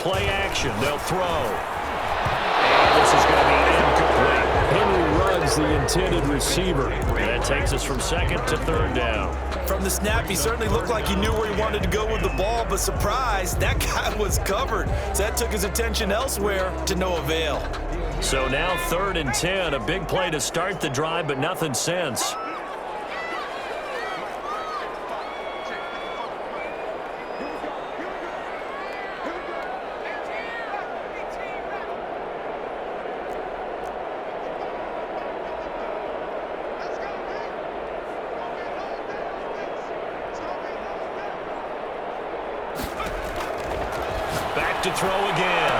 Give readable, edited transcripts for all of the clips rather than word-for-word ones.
play action. They'll throw. And this is going to be incomplete. Henry Ruggs, the intended receiver. That takes us from second to third down. From the snap, he certainly looked like he knew where he wanted to go with the ball, but surprise, that guy was covered. So that took his attention elsewhere to no avail. So now 3rd and 10, a big play to start the drive, but nothing since. To throw again.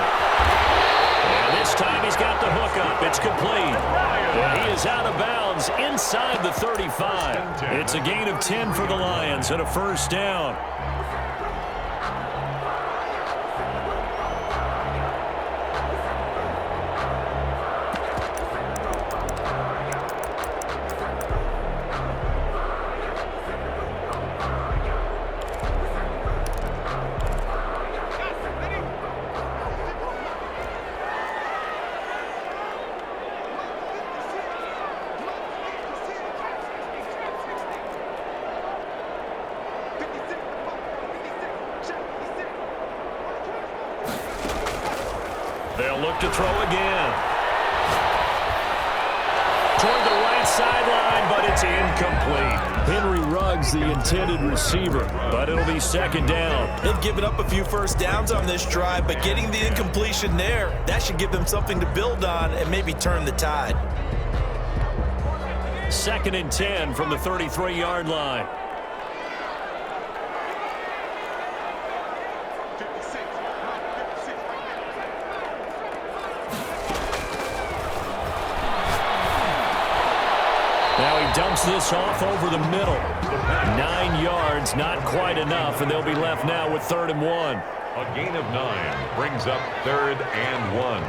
And this time he's got the hook up. It's complete. And he is out of bounds inside the 35. It's a gain of 10 for the Lions and a first down. They'll look to throw again. Toward the right sideline, but it's incomplete. Henry Ruggs, the intended receiver, but it'll be second down. They've given up a few first downs on this drive, but getting the incompletion there, that should give them something to build on and maybe turn the tide. 2nd and 10 from the 33-yard line. Now he dumps this off over the middle. 9 yards, not quite enough, and they'll be left now with 3rd and 1. A gain of 9 brings up 3rd and 1.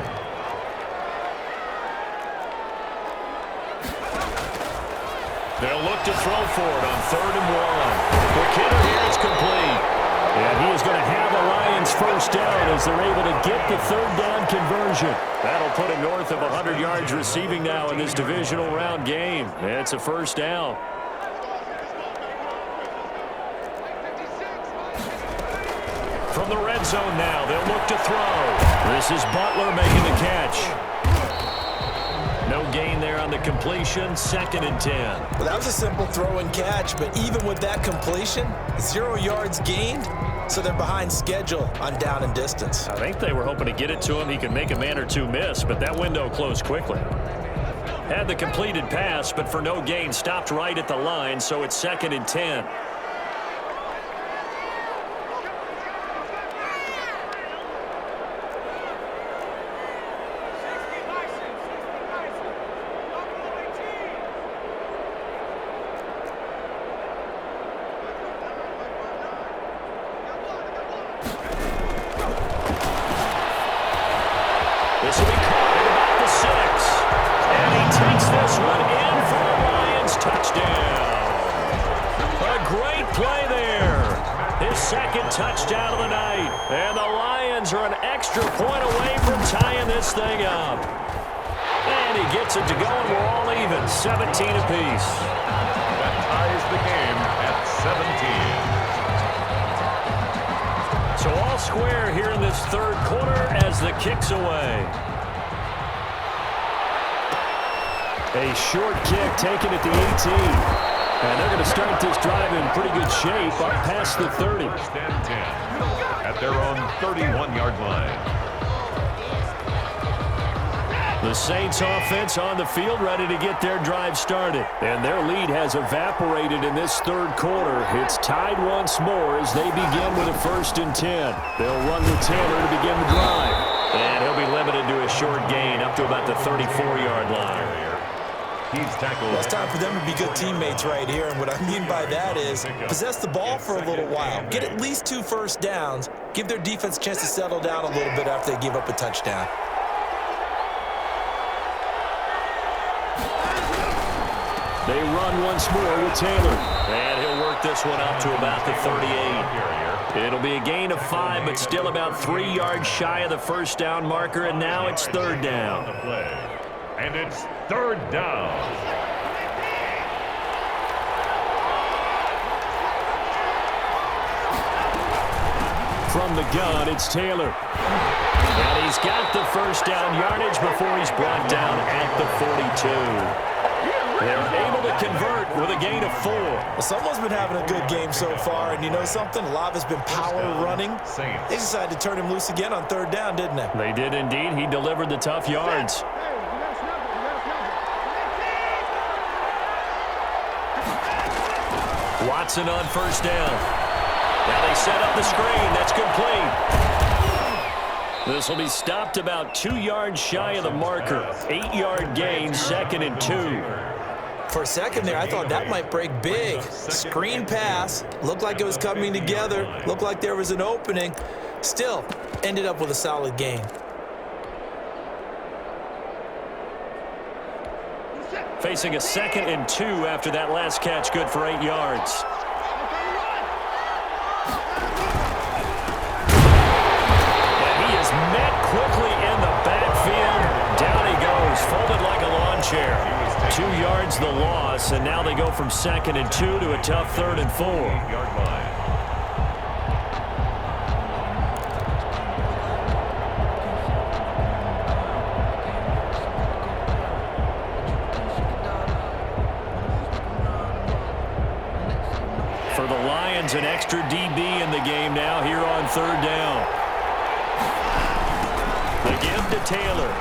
They'll look to throw for it on 3rd and 1. The kicker here is complete. And he is going to have the Lions first down as they're able to get the 3rd down conversion. That'll put him north of 100 yards receiving now in this divisional round game. It's a first down. From the red zone now, they'll look to throw. This is Butler making the catch. No gain there on the completion, 2nd and 10. Well, that was a simple throw and catch, but even with that completion, 0 yards gained, so they're behind schedule on down and distance. I think they were hoping to get it to him. He could make a man or two miss, but that window closed quickly. Had the completed pass, but for no gain, stopped right at the line, so it's 2nd and 10. This will be caught at about the 6. And he takes this one in for the Lions touchdown. A great play there. His 2nd touchdown of the night. And the Lions are an extra point away from tying this thing up. And he gets it to go, and we're all even, 17 apiece. That ties the game at 17. So all square here in this 3rd quarter as the kick's away. A short kick taken at the 18. And they're going to start this drive in pretty good shape up past the 30. 1st and 10 at their own 31-yard line. The Saints offense on the field ready to get their drive started. And their lead has evaporated in this 3rd quarter. It's tied once more as they begin with a 1st and 10. They'll run with Taylor to begin the drive. And he'll be limited to a short gain up to about the 34-yard line. He's tackled. Well, it's time for them to be good teammates right here, and what I mean by that is possess the ball for a little while. Get at least 2 first downs. Give their defense a chance to settle down a little bit after they give up a touchdown. They run once more with Taylor. And he'll work this one out to about the 38. It'll be a gain of 5, but still about 3 yards shy of the first down marker, and now it's third down. And it's third down. From the gun, it's Taylor. And he's got the first down yardage before he's brought down at the 42. They're able to convert with a gain of 4. Well, someone's been having a good game so far, and you know something? A lot has been power running. They decided to turn him loose again on third down, didn't they? They did indeed. He delivered the tough yards. Watson on first down. Now they set up the screen. That's complete. This will be stopped about 2 yards shy of the marker. 8-yard gain, 2nd and 2. For a second there, I thought that might break big. Screen pass. Looked like it was coming together. Looked like there was an opening. Still, ended up with a solid gain. Facing a 2nd and 2 after that last catch, good for 8 yards. And he is met quickly in the backfield. Down he goes, folded like a lawn chair. 2 yards the loss, and now they go from 2nd and 2 to a tough 3rd and 4. For the Lions, an extra DB in the game now here on third down. They give to Taylor.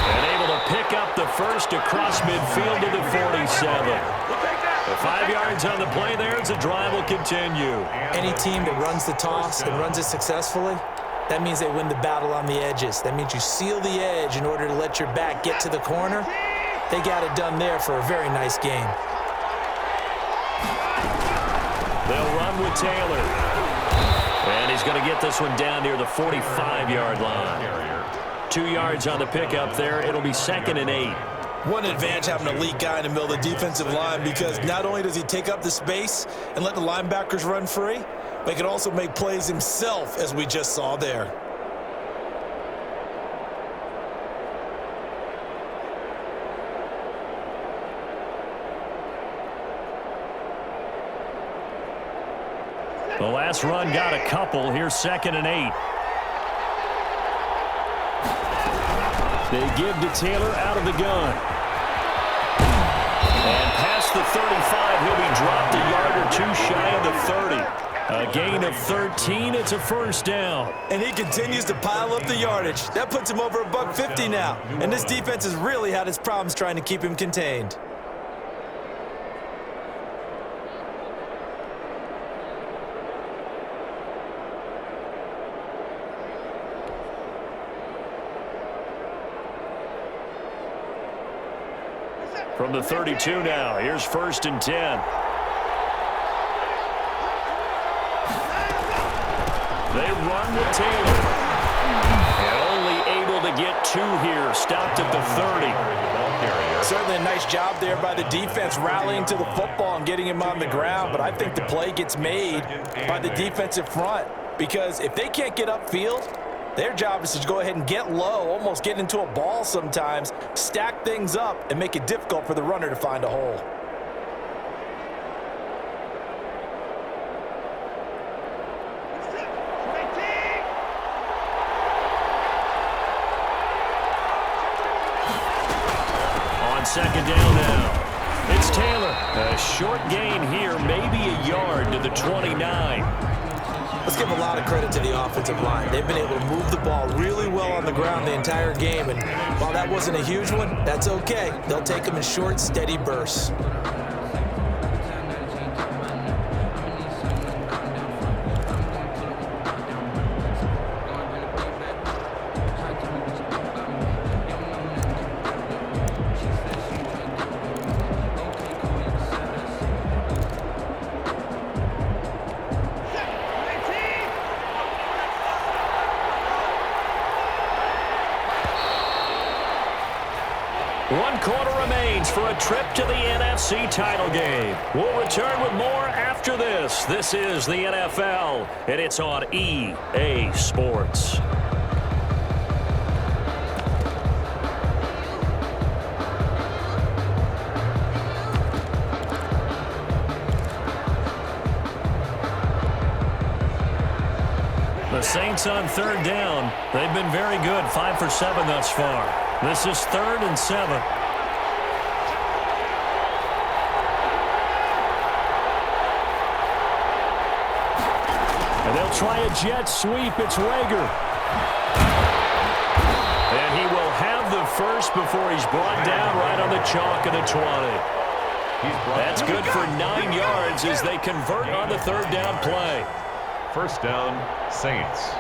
And able to pick up the first across midfield to the 47. 5 yards on the play there as the drive will continue. Any team that runs the toss and runs it successfully, that means they win the battle on the edges. That means you seal the edge in order to let your back get to the corner. They got it done there for a very nice game. They'll run with Taylor. And he's going to get this one down near the 45-yard line. 2 yards on the pickup there. It'll be 2nd and 8. One advantage having an elite guy in the middle of the defensive line, because not only does he take up the space and let the linebackers run free, but he can also make plays himself, as we just saw there. The last run got a couple. Here's 2nd and 8. They give to Taylor out of the gun. And past the 35, he'll be dropped a yard or 2 shy of the 30. A gain of 13. It's a first down. And he continues to pile up the yardage. That puts him over $150 now. And this defense has really had its problems trying to keep him contained. From the 32 now, here's 1st and 10. They run with Taylor. And only able to get 2 here, stopped at the 30. Certainly a nice job there by the defense, rallying to the football and getting him on the ground, but I think the play gets made by the defensive front, because if they can't get upfield, their job is to go ahead and get low, almost get into a ball sometimes, stack things up, and make it difficult for the runner to find a hole. On 2nd down now, it's Taylor. A short gain here, maybe a yard to the 29. Let's give a lot of credit to the offensive line. They've been able to move the ball really well on the ground the entire game, and while that wasn't a huge one, that's okay. They'll take them in short, steady bursts. One quarter remains for a trip to the NFC title game. We'll return with more after this. This is the NFL, and it's on EA Sports. The Saints on third down. They've been very good, 5 for 7 thus far. This is 3rd and 7. And they'll try a jet sweep. It's Rager. And he will have the first before he's brought down right on the chalk of the 20. That's good for 9 yards as they convert on the third down play. First down, Saints.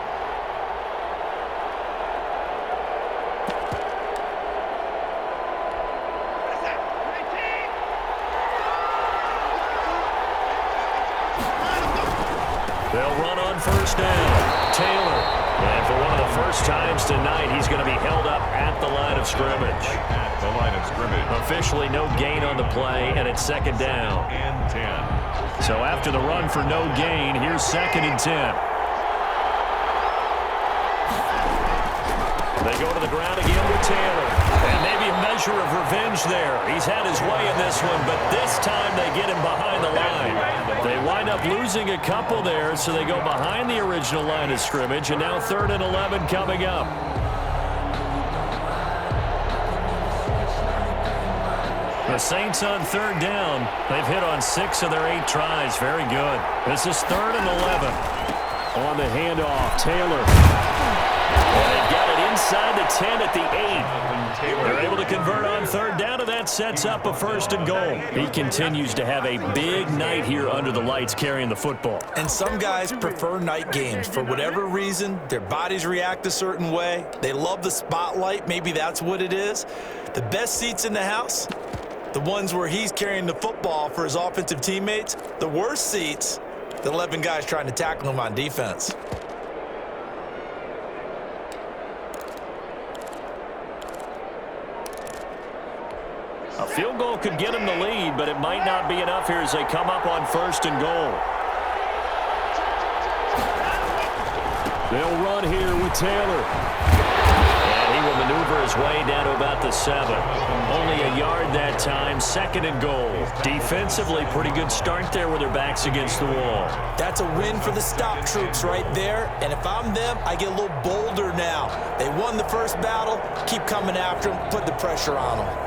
They'll run on first down. Taylor. And for one of the first times tonight, he's going to be held up at the line of scrimmage. At the line of scrimmage. Officially no gain on the play, and it's 2nd down. And 10. So after the run for no gain, here's 2nd and 10. They go to the ground again with Taylor. And maybe a measure of revenge there. He's had his way in this one, but this time they get him behind the line. They wind up losing a couple there, so they go behind the original line of scrimmage, and now 3rd and 11 coming up. The Saints on third down. They've hit on 6 of their 8 tries. Very good. This is 3rd and 11. On the handoff, Taylor. And they've got it inside the 10 at the 8. They're able to convert on third down, and that sets up a 1st and goal. He continues to have a big night here under the lights carrying the football. And some guys prefer night games. For whatever reason, their bodies react a certain way. They love the spotlight. Maybe that's what it is. The best seats in the house, the ones where he's carrying the football for his offensive teammates. The worst seats, the 11 guys trying to tackle him on defense. A field goal could get them the lead, but it might not be enough here as they come up on 1st and goal. They'll run here with Taylor. And he will maneuver his way down to about the 7. Only a yard that time, 2nd and goal. Defensively, pretty good start there with their backs against the wall. That's a win for the stop troops right there. And if I'm them, I get a little bolder now. They won the first battle. Keep coming after them. Put the pressure on them.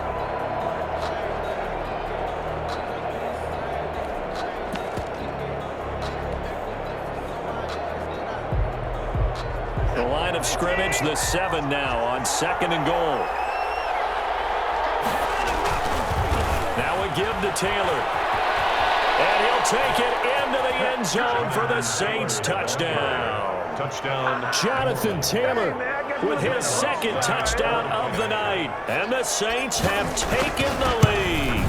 The line of scrimmage, the 7 now on 2nd and goal. Now a give to Taylor. And he'll take it into the end zone for the Saints touchdown. Touchdown. Jonathan Taylor with his 2nd touchdown of the night. And the Saints have taken the lead.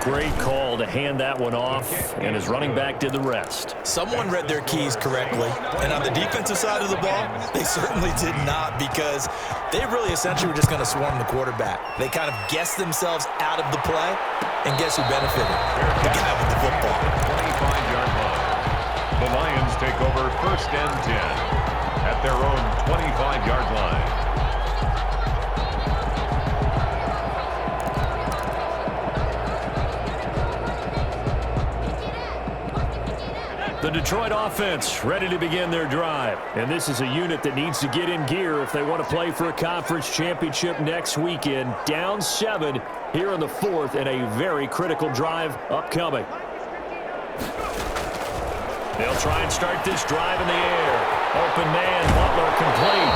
Great call to hand that one off, and his running back did the rest. Someone read their keys correctly, and on the defensive side of the ball, they certainly did not, because they really essentially were just going to swarm the quarterback. They kind of guessed themselves out of the play, and guess who benefited? The guy with the football. 25-yard line. The Lions take over 1st and 10 at their own 25-yard line. The Detroit offense ready to begin their drive. And this is a unit that needs to get in gear if they want to play for a conference championship next weekend. Down 7 here in the 4th, and a very critical drive upcoming. They'll try and start this drive in the air. Open man, Butler complete.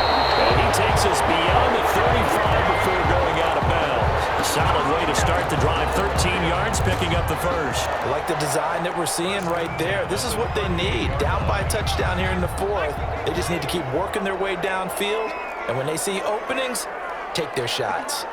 And he takes us beyond the 35 before going out of bounds. A solid way to start the drive. 13 yards, picking up the first. I like the design that we're seeing right there. This is what they need. Down by a touchdown here in the 4th. They just need to keep working their way downfield. And when they see openings, take their shots.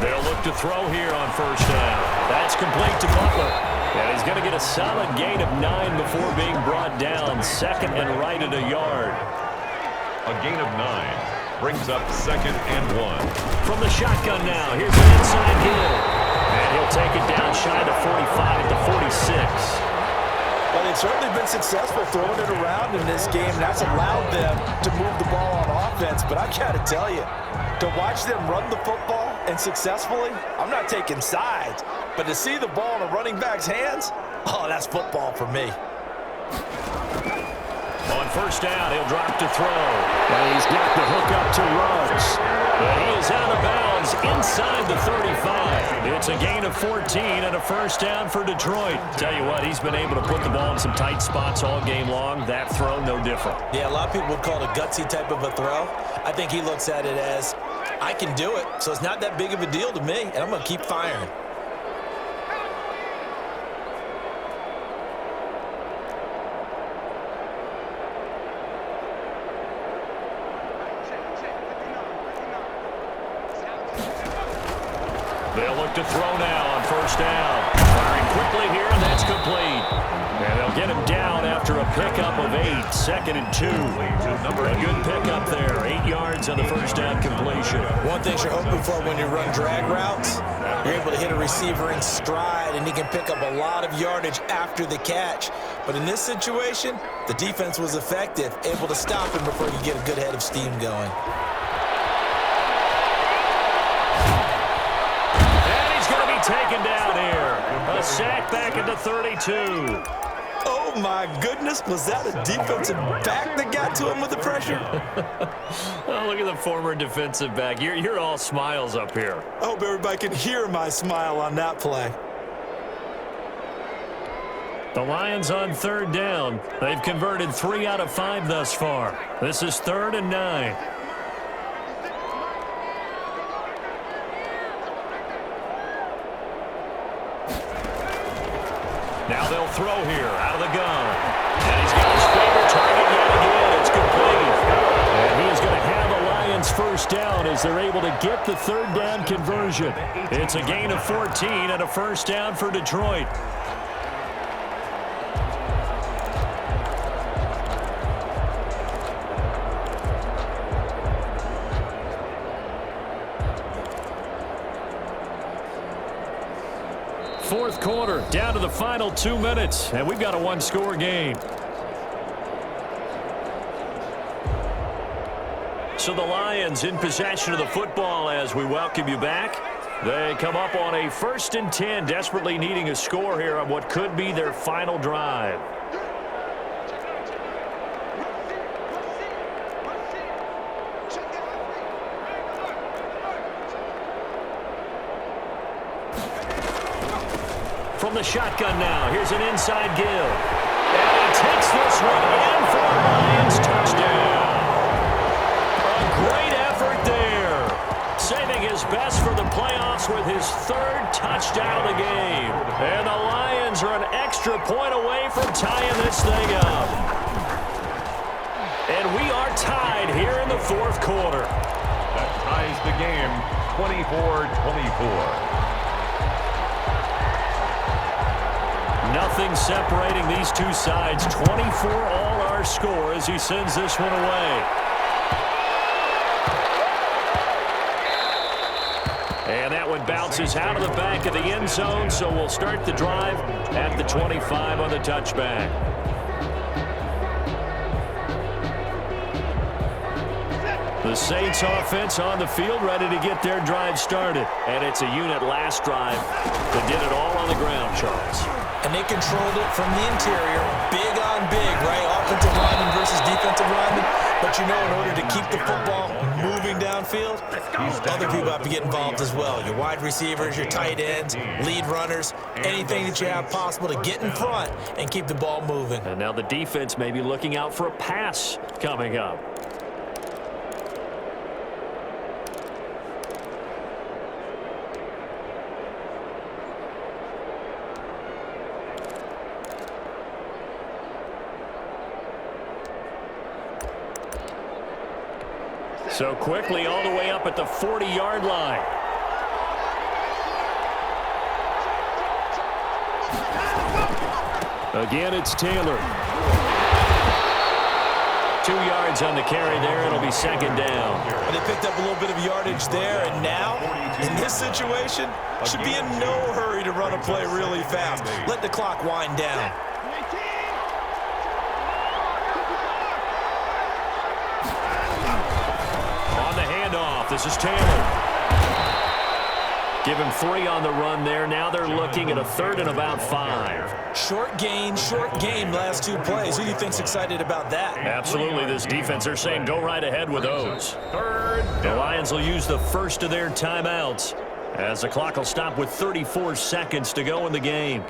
They'll look to to throw here on first down. That's complete to Butler. And he's going to get a solid gain of 9 before being brought down. Second and right at a yard. A gain of 9 brings up 2nd and 1. From the shotgun now, here's an inside Hill. And he'll take it down shy of the 45 at the 46. Well, they've certainly been successful throwing it around in this game. That's allowed them to move the ball on offense. But I got to tell you, to watch them run the football and successfully, I'm not taking sides. But to see the ball in a running back's hands, oh, that's football for me. On first down, he'll drop to throw. And he's got the hook up to Ruggs. But he is out of bounds inside the 35. It's a gain of 14 and a first down for Detroit. Tell you what, he's been able to put the ball in some tight spots all game long. That throw, no different. Yeah, a lot of people would call it a gutsy type of a throw. I think he looks at it as, I can do it, so it's not that big of a deal to me, and I'm going to keep firing. They'll look to throw now on first down. Firing quickly here, and that's complete. And they'll get him down after a pickup of 8. 2nd and 2. A good pickup there. 8 yards on the first down completion. One thing you're hoping for when you run drag routes, you're able to hit a receiver in stride, and he can pick up a lot of yardage after the catch. But in this situation, the defense was effective, able to stop him before you get a good head of steam going. Taken down here. A sack back at the 32. Oh, my goodness. Was that a defensive back that got to him with the pressure? Oh, look at the former defensive back. You're all smiles up here. I hope everybody can hear my smile on that play. The Lions on third down. They've converted 3 out of 5 thus far. This is 3rd and 9. Now they'll throw here out of the gun. And he's got his favorite target yet again. It's complete. And he is going to have a Lions first down as they're able to get the third down conversion. It's a gain of 14 and a first down for Detroit. Fourth quarter, down to the final 2 minutes, and we've got a one-score game. So the Lions in possession of the football as we welcome you back. They come up on a 1st and 10, desperately needing a score here on what could be their final drive. From the shotgun now, here's an inside Gill. And he takes this one in for a Lions touchdown. A great effort there. Saving his best for the playoffs with his 3rd touchdown of the game. And the Lions are an extra point away from tying this thing up. And we are tied here in the 4th quarter. That ties the game 24-24. Nothing separating these two sides. 24 all our score as he sends this one away. And that one bounces out of the back of the end zone, so we'll start the drive at the 25 on the touchback. The Saints offense on the field ready to get their drive started. And it's a unit last drive that did it all on the ground, Charles. And they controlled it from the interior, big on big, right? Offensive lineman versus defensive lineman. But you know, in order to keep the football moving downfield, other people have to get involved as well. Your wide receivers, your tight ends, lead runners, anything that you have possible to get in front and keep the ball moving. And now the defense may be looking out for a pass coming up. So quickly all the way up at the 40-yard line. Again, it's Taylor. 2 yards on the carry there. It'll be second down. They picked up a little bit of yardage there, and now, in this situation, should be in no hurry to run a play really fast. Let the clock wind down. On the handoff, this is Taylor. Give him 3 on the run there. Now they're looking at a 3rd and about 5. Short gain, short game, last 2 plays. Who do you think's excited about that? Absolutely, this defense, they're saying go right ahead with those. The Lions will use the first of their timeouts as the clock will stop with 34 seconds to go in the game.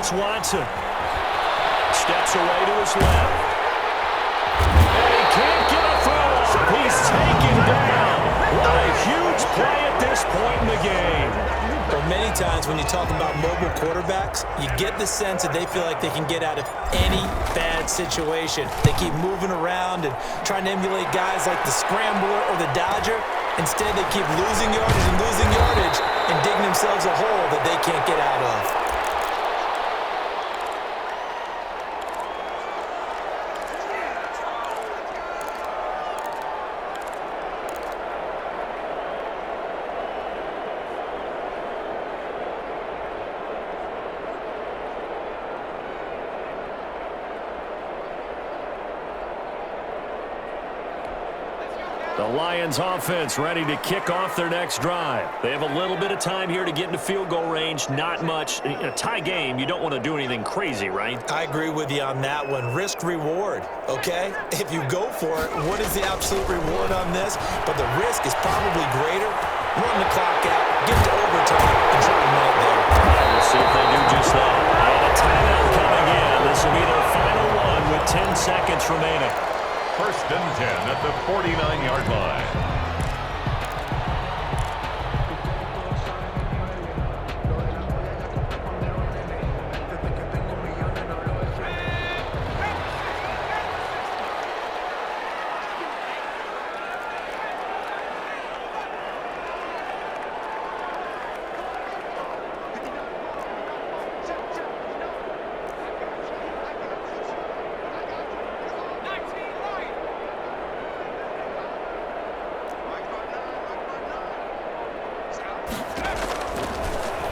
It's Watson. Steps away to his left. And he can't get a throw. He's taken down. What a huge play at this point in the game. Well, many times when you talk about mobile quarterbacks, you get the sense that they feel like they can get out of any bad situation. They keep moving around and trying to emulate guys like the Scrambler or the Dodger. Instead, they keep losing yardage and digging themselves a hole that they can't get out of. The Lions offense ready to kick off their next drive. They have a little bit of time here to get into field goal range. Not much. In a tie game, you don't want to do anything crazy, right? I agree with you on that one. Risk reward, okay? If you go for it, what is the absolute reward on this? But the risk is probably greater. Run the clock out, get to overtime, and try to win it there. We'll see if they do just that. And a timeout coming in. This will be their final one with 10 seconds remaining. 1st and 10 at the 49-yard line.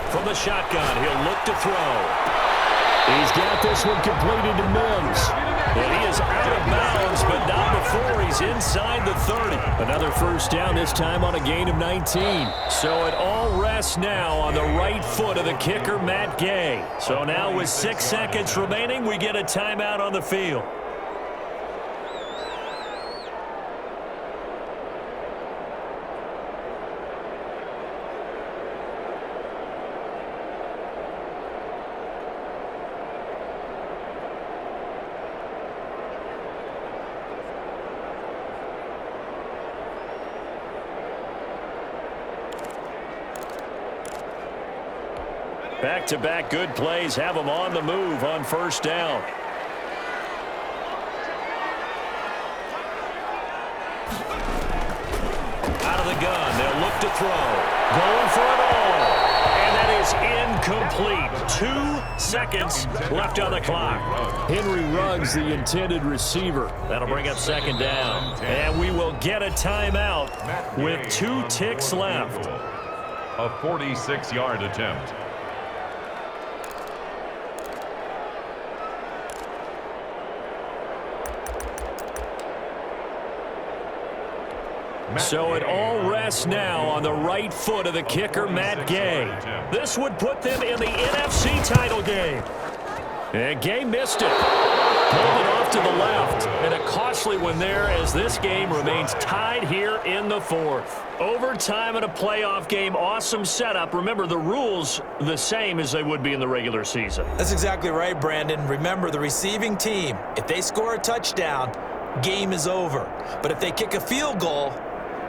From the shotgun, he'll look to throw. He's got this one completed to Mims. And he is out of bounds, but not before he's inside the 30. Another first down, this time on a gain of 19. So it all rests now on the right foot of the kicker, Matt Gay. So now with 6 seconds remaining, we get a timeout on the field. Back-to-back good plays have them on the move on first down. Out of the gun, they'll look to throw. Going for it all. And that is incomplete. 2 seconds left on the clock. Henry Ruggs, the intended receiver. That'll bring up second down. And we will get a timeout with 2 ticks left. A 46-yard attempt. So it all rests now on the right foot of the kicker, Matt Gay. This would put them in the NFC title game. And Gay missed it. Pulled it off to the left. And a costly one there as this game remains tied here in the 4th. Overtime in a playoff game. Awesome setup. Remember, the rules the same as they would be in the regular season. That's exactly right, Brandon. Remember, the receiving team, if they score a touchdown, game is over. But if they kick a field goal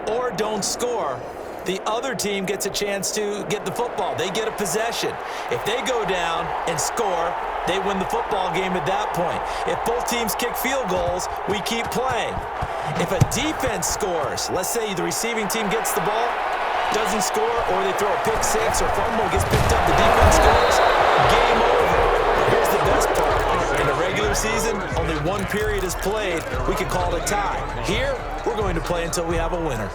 or don't score, the other team gets a chance to get the football. They get a possession. If they go down and score, they win the football game at that point. If both teams kick field goals, we keep playing. If a defense scores, let's say the receiving team gets the ball, doesn't score, or they throw a pick six or fumble, gets picked up, the defense scores, game over. But here's the best part. In a regular season, only one period is played. We could call it a tie. Here, we're going to play until we have a winner.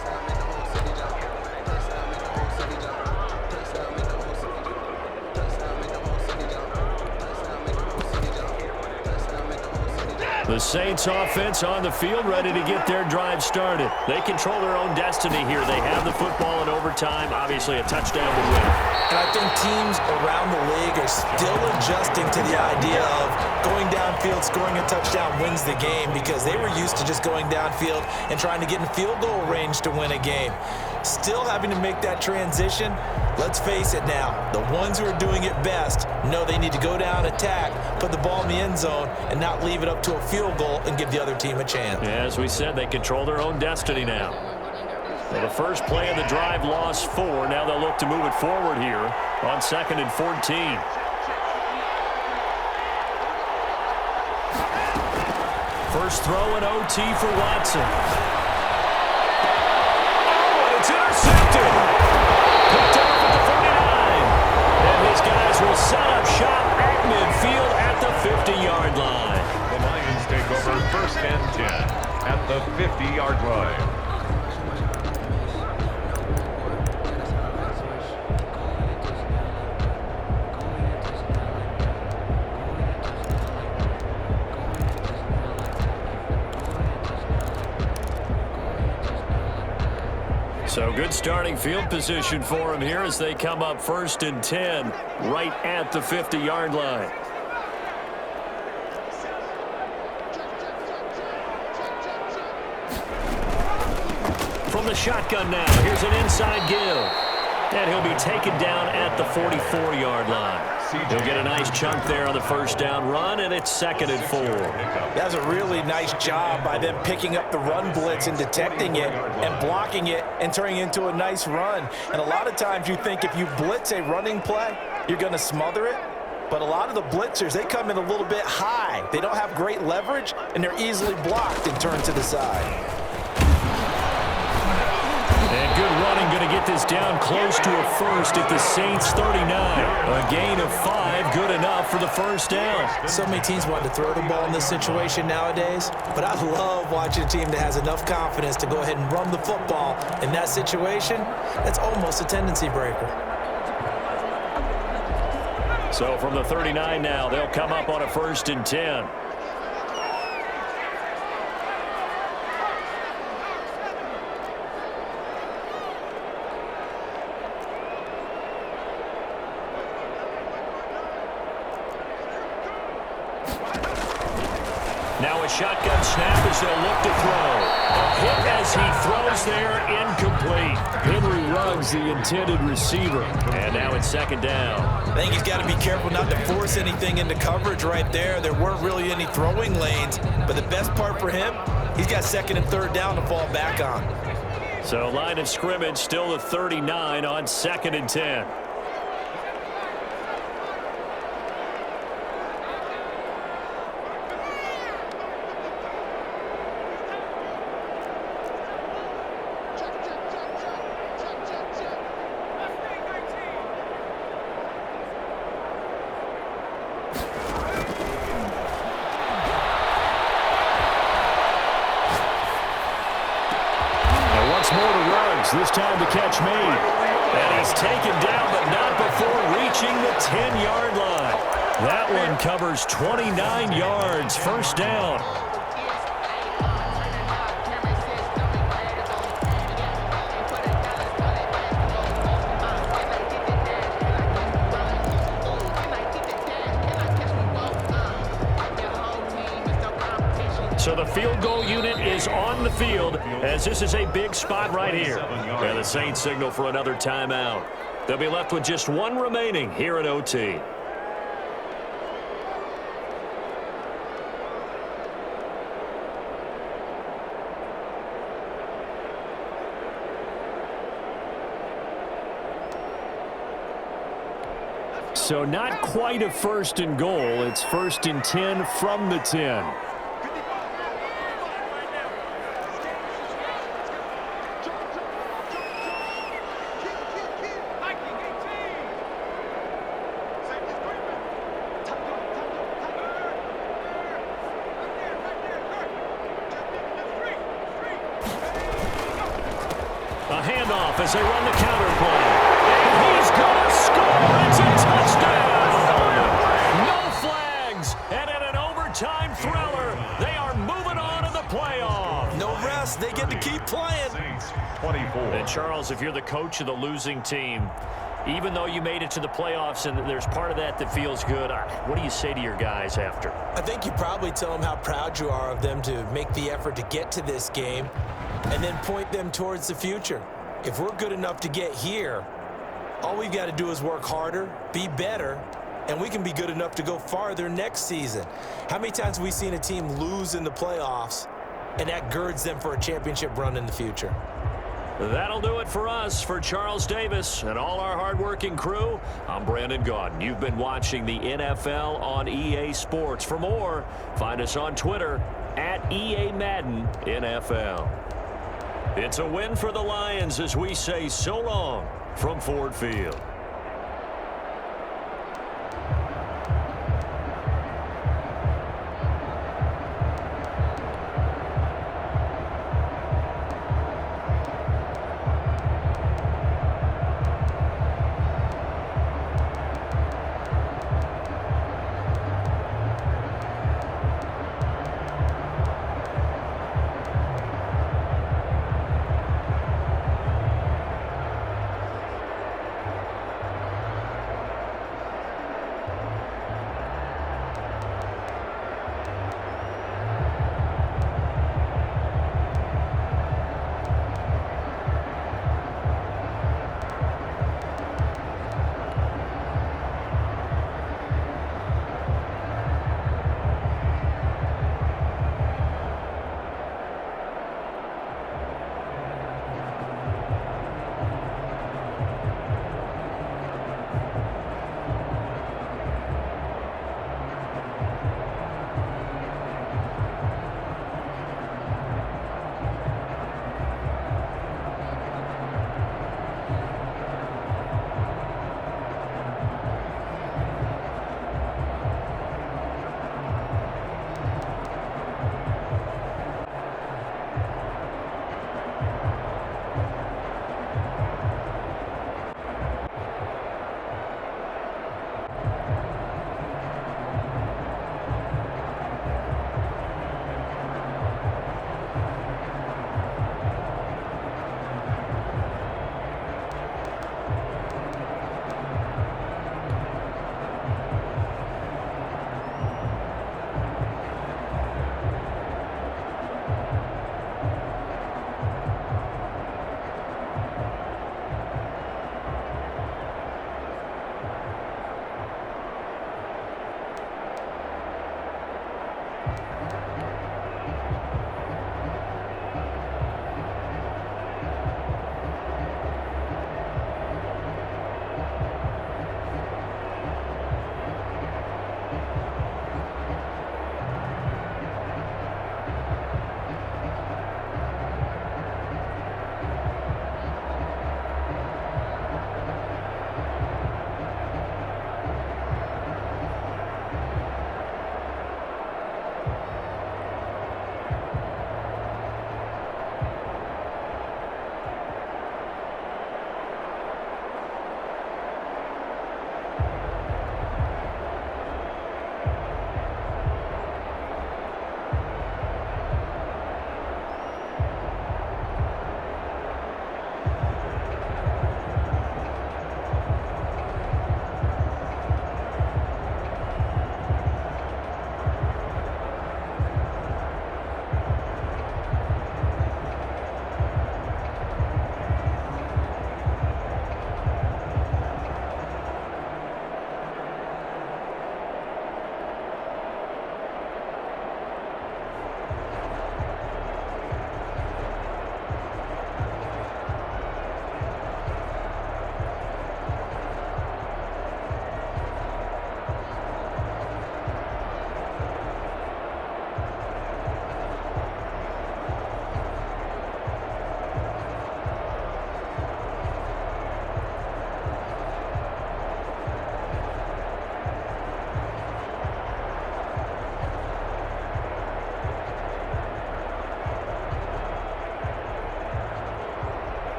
The Saints offense on the field, ready to get their drive started. They control their own destiny here. They have the football in overtime. Obviously, a touchdown would win. And I think teams around the league are still adjusting to the idea of going downfield, scoring a touchdown wins the game, because they were used to just going downfield and trying to get in field goal range to win a game. Still having to make that transition. Let's face it now, the ones who are doing it best know they need to go down, attack, put the ball in the end zone, and not leave it up to a field goal and give the other team a chance. Yeah, as we said, they control their own destiny now. Well, the first play of the drive lost 4. Now they'll look to move it forward here on 2nd and 14. First throw in OT for Watson. Oh, and it's intercepted. Picked off at the 49. And his guys will set up shop at midfield at the 50-yard line. The Lions take over 1st and 10 at the 50-yard line. So good starting field position for him here as they come up 1st and 10 right at the 50-yard line. From the shotgun now, here's an inside give. And he'll be taken down at the 44-yard line. He'll get a nice chunk there on the first down run, and it's 2nd and 4. That's a really nice job by them picking up the run blitz and detecting it and blocking it and turning it into a nice run. And a lot of times you think if you blitz a running play, you're going to smother it. But a lot of the blitzers, they come in a little bit high. They don't have great leverage, and they're easily blocked and turned to the side. And good running, going to get this down close to a first at the Saints 39. A gain of 5, good enough for the first down. So many teams want to throw the ball in this situation nowadays, but I love watching a team that has enough confidence to go ahead and run the football. In that situation, that's almost a tendency breaker. So from the 39 now, they'll come up on a 1st and 10. Now a shotgun snap as they'll look to throw. A hit as he throws there, incomplete. Henry Ruggs, the intended receiver. And now it's 2nd down. I think he's got to be careful not to force anything into coverage right there. There weren't really any throwing lanes, but the best part for him, he's got 2nd and 3rd down to fall back on. So line of scrimmage still the 39 on 2nd and 10. This time to catch made. And he's taken down, but not before reaching the 10-yard line. That one covers 29 yards. First down. So the field goal unit is on the field as this is a big spot right here. And the Saints signal for another timeout. They'll be left with just one remaining here at OT. So not quite a first and goal. It's first and 10 from the 10. A handoff as they run the counter play. And he's going to score. It's a touchdown. No flags. And in an overtime thriller, they are moving on to the playoff. No rest. They get to keep playing. 24. And Charles, if you're the coach of the losing team, even though you made it to the playoffs and there's part of that feels good, what do you say to your guys after? I think you probably tell them how proud you are of them to make the effort to get to this game and then point them towards the future. If we're good enough to get here, all we've got to do is work harder, be better, and we can be good enough to go farther next season. How many times have we seen a team lose in the playoffs, and that girds them for a championship run in the future? That'll do it for us. For Charles Davis and all our hardworking crew, I'm Brandon Gaudin. You've been watching the NFL on EA Sports. For more, find us on Twitter at EA Madden NFL. It's a win for the Lions as we say so long from Ford Field.